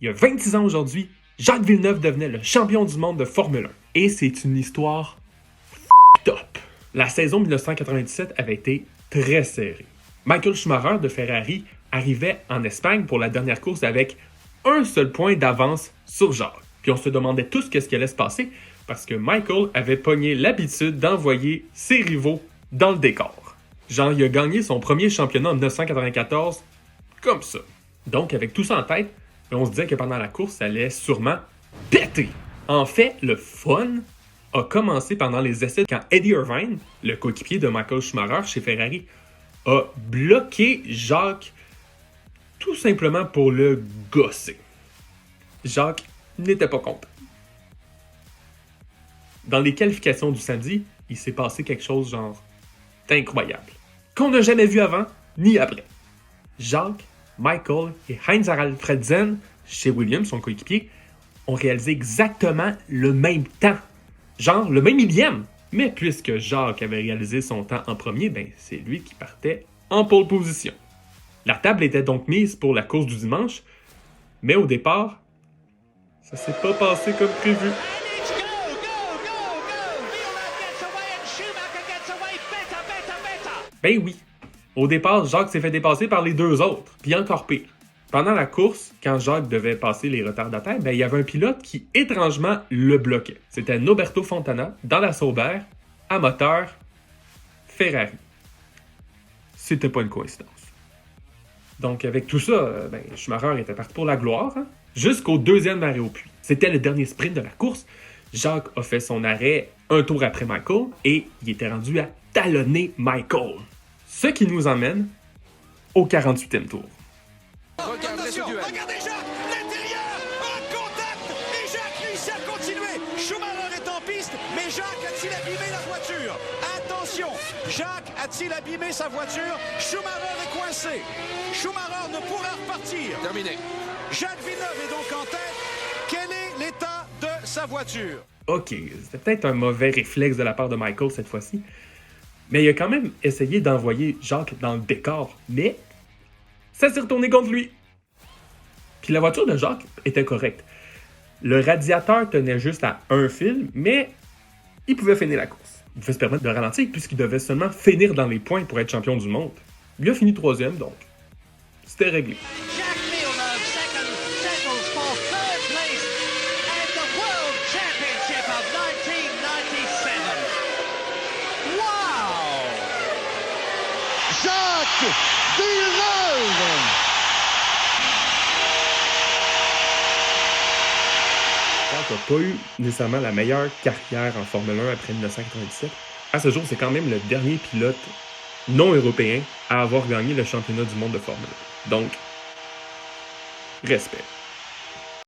Il y a 26 ans aujourd'hui, Jacques Villeneuve devenait le champion du monde de Formule 1. Et c'est une histoire top. La saison 1997 avait été très serrée. Michael Schumacher de Ferrari arrivait en Espagne pour la dernière course avec un seul point d'avance sur Jacques. Puis on se demandait tous qu'est-ce qui allait se passer parce que Michael avait pogné l'habitude d'envoyer ses rivaux dans le décor. Genre, il a gagné son premier championnat en 1994 comme ça. Donc, avec tout ça en tête, on se disait que pendant la course, ça allait sûrement péter. En fait, le fun a commencé pendant les essais quand Eddie Irvine, le coéquipier de Michael Schumacher chez Ferrari, a bloqué Jacques tout simplement pour le gosser. Jacques n'était pas content. Dans les qualifications du samedi, il s'est passé quelque chose genre d'incroyable, qu'on n'a jamais vu avant ni après. Jacques, Michael et Heinz-Harald Frentzen, chez Williams, son coéquipier, ont réalisé exactement le même temps. Genre le même millième. Mais puisque Jacques avait réalisé son temps en premier, ben c'est lui qui partait en pole position. La table était donc mise pour la course du dimanche, mais au départ, ça s'est pas passé comme prévu. Ben oui. Au départ, Jacques s'est fait dépasser par les deux autres, puis encore pire. Pendant la course, quand Jacques devait passer les retardataires, ben, il y avait un pilote qui, étrangement, le bloquait. C'était Noberto Fontana, dans la Sauber, à moteur Ferrari. C'était pas une coïncidence. Donc, avec tout ça, Schumacher était parti pour la gloire, jusqu'au deuxième arrêt au puits. C'était le dernier sprint de la course. Jacques a fait son arrêt un tour après Michael, et il était rendu à talonner Michael. Ce qui nous emmène au 48e tour. Regardez Jacques, l'intérieur, en contact, et Jacques réussit à continuer. Schumacher est en piste, mais Jacques a-t-il abîmé la voiture? Attention, Jacques a-t-il abîmé sa voiture? Schumacher est coincé. Schumacher ne pourra repartir. Terminé. Jacques Villeneuve est donc en tête. Quel est l'état de sa voiture? Ok, c'était peut-être un mauvais réflexe de la part de Michael cette fois-ci, mais il a quand même essayé d'envoyer Jacques dans le décor, mais ça s'est retourné contre lui. Puis la voiture de Jacques était correcte. Le radiateur tenait juste à un fil, mais il pouvait finir la course. Il pouvait se permettre de ralentir puisqu'il devait seulement finir dans les points pour être champion du monde. Il a fini troisième, donc c'était réglé. Jacques Villeneuve, second, settles for third place at the World Championship of 1997. Wow! Jacques Villeneuve! Jacques n'a pas eu nécessairement la meilleure carrière en Formule 1 après 1997. À ce jour, c'est quand même le dernier pilote non européen à avoir gagné le championnat du monde de Formule 1. Donc, respect.